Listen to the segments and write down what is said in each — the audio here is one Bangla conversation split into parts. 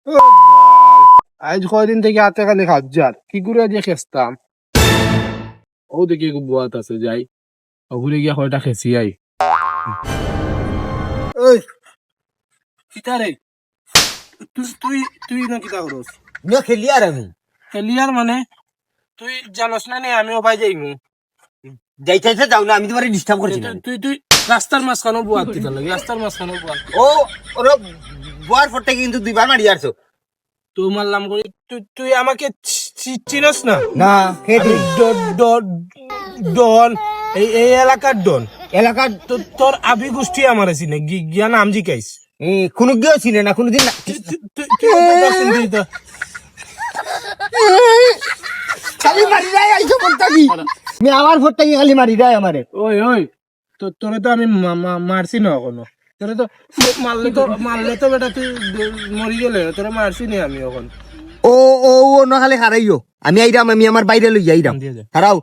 ও বাল, আজ কয়দিন থেকে হাতে খালি খাজ্জার কি করে যে খেস্তাম। ও দেখি বুয়াত আছে যাই ওগুলো গিয়া কয়টা খেছি আই। ওই কিতারে তুই তুই তুই না কিতা করস? মিয়া খেলি আর আমি খেলিয়ার মানে তুই জানস না নে আমিও পাই যাইমু। যাইতে যাও না, আমি তোমার ডিস্টার্ব করছি না। তুই তুই রাস্তার মাঝখানেও বুয়াত দিতে লাগে, রাস্তার মাঝখানেও বুয়াত। ও ওর বুয়ার ফটে কিন্তু দুইবার মারি আসছো। তো মারলাম করি তুই তুই আমাকে চিনস না? না খেটি ডন এই এই এলাকার ডন এলাকার তোর আবি গোষ্ঠী আমার আছে না গিয়া নাম জিকাইস কোনো গিয়েও ছিলে না কোনোদিন না। খালি মারি দেয় আইসো ফটটাকি, আমি আমার ফটটাকি খালি মারি দেয় আমারে। ওই ওই তোরে তো আমি মারছি না এখনো, তোরে তো মারলে তো বেটা তুই মরি গেলে তোরে মারছি নি আমি এখন। ও ও ও না খালি হারাইও, আমি আইরাম, আমি আমার বাইরে লই যাইরাম। হারাও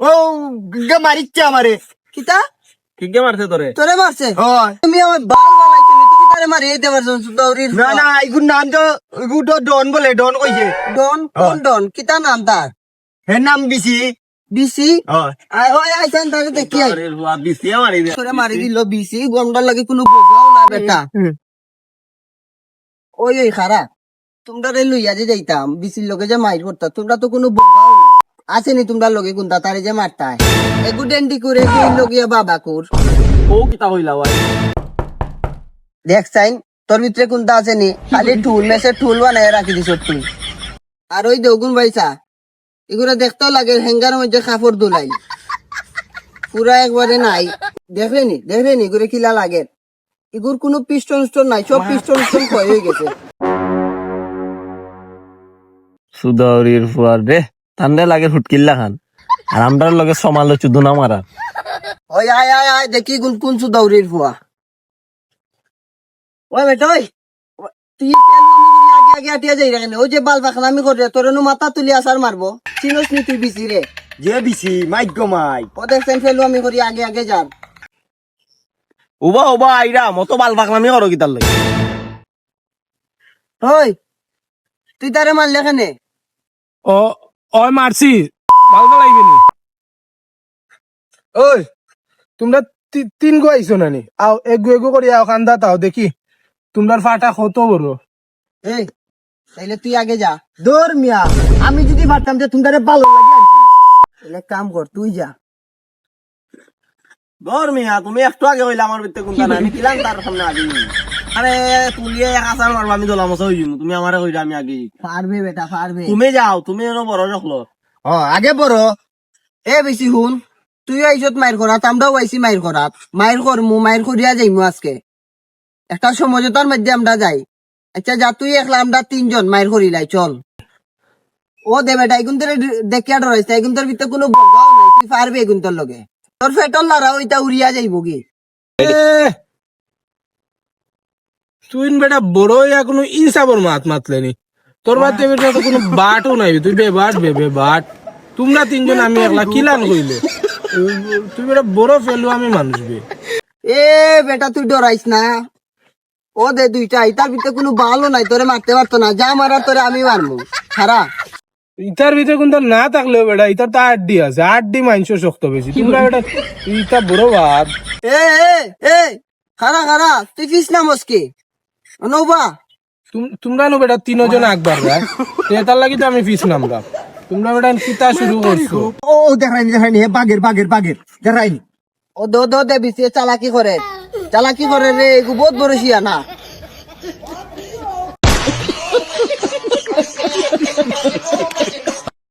ও মারিচ্ছে আমারে। কিতা কিকে মারছে তোরে? তোরে মারছে? তুমি আমার বাল বালাইছো, তুমি তারে মারি দিতে পারছো? না না, এগুর নাম তো এগুর তো ডন বলে, ডন কইছে। ডন? কোন ডন? কিতা নাম তার? এর নাম বিসি। বিসি? ওই আইছেন তারে দেখি আই। বিসি মারি দে। তোরে মারি দিল বিসি, গন্ডার লাগে কোনো বোঝাও না বেটা। ওই ওই খারা, তোমরা রে লইয়া যে যাইতাম বিসির লগে যে মাইর করতা, তোমরা তো কোনো বোঝাও না। আসেনি তোমরা লগে কোনটা তারে যে মারতায় এগু ডেন্ডি করে দিন লগিয়া বাবা কুর। ও কিতা হইলা ভাই? দেখ সাইন তোর ভিতরে কোনটা আসেনি, খালি টুল মেসে টুল বানায় রাখি দিছ তুই। আর ওই দেগুন ভাইসা এগুলো দেখতেও লাগে হ্যাঙ্গার মধ্যে কাপড় দুলাই পুরা একবারে নাই। দেখলেনি এগুলো কিলা লাগে, এগুর কোনো পিস্টন স্টোন নাই, সব পিস্টন স্টোন ক্ষয় হয়ে গেছে। সুদৌরির ফুয়ার রে ঠান্ডা লাগে ফুটকিল্লা খান আর আমরার লগে সমালো চুদু না মারা। ওই আয় আয় আয় দেখি কোন কোন সুদৌরির ফুয়া। ওই বেটা ওই তুই আগে আগে আটিয়া যাই রাখেন, ওই যে বাল পাখলামি করে তোর মাথা তুলি আসার মারবো। চিনস নি তুই বিসি রে? যে বিসি মাইক গো মাই ও দেখছেন ফেলু আমি করি আগে আগে যান। উবা উবা আইরা মতো বাল পাকলামি করো কিতার লাগে। ওই তুই তারে মারলে কেনে? ও ওই মারছি ভালো লাগবে নি? ওই তোমরা তিন গো আইছো নানি, আও এগু এগু করি আও কান্দা তাও দেখি তোমরা ফাটা কত বড়। এই তাইলে তুই আগে যা। দৌড় মিয়া, আমি যদি পারতাম যে তুমি ভালো লাগে আনছি, তাহলে কাম কর তুই যা। ধর মিয়া তুমি একটু আগে হইলে আমার ভিতরে কোনটা না, আমি কিলাম তার সামনে আগে। আরে তুলিয়ে এক আসার মারবা আমি দলা মশা হই তুমি আমারে কইরা আমি আগে। পারবে বেটা পারবে, তুমি যাও, তুমি এনো বড় রাখলো। আগে বড় এ বেশি হুন, তুই আইসত মাইর করাত, আমরাও আইসি মাইর করাত, মাইর করমু মাইর করিয়া যাইমু আজকে একটা সমঝোতার মধ্যে আমরা যাই। আচ্ছা যা তুই একলা, আমরা তিনজন মাইর করিলাই চল। ও দে বেটা এগুন তোর দেখিয়া ডরাইছে, এগুন তোর ভিতরে কোনো বগাও নাই, তুই পারবি এগুন তোর লগে। তোর ফেটল লারা ওইটা উড়িয়া যাইব কি? তুই বেটা বড় হইয়া কোনো ইনসাবর মাত মাতলেনি, তোর বাড়িতে বেটা তো কোনো বাটও নাই, তুই বে বাট তোমরা তিনজন আমি একলা কিলান কইলে তুই বেটা বড় ফেলু আমি মানুষ বে। এ বেটা তুই ডরাইস না, ও দে দুইটা ইতার ভিতরে কোনো ভালো নাই, তোরে মারতে পারতো না, যা মারার তোরে আমি মারবো খারা। ইটার ভিতরে কিন্তু না থাকলেও বেটা ইটার তো আড্ডি আছে, আড্ডি মাংস শক্ত বেশি, তোমরা বেটা ইটা বড় ভাত। এ এ এ খারা খারা তুই ফিস না মস্কি নৌবা। তোমরা নো বেটা তিনজন আকবার এটার লাগি তো আমি ফিস নামলাম, তোমরা বেটা কিতা শুরু করছো? ও দেখাইনি বাগের বাগের বাগের দেখাইনি। ও দো দো দে বিসি চালাকি করে রে, এগু বহুত বড় শিয়া না।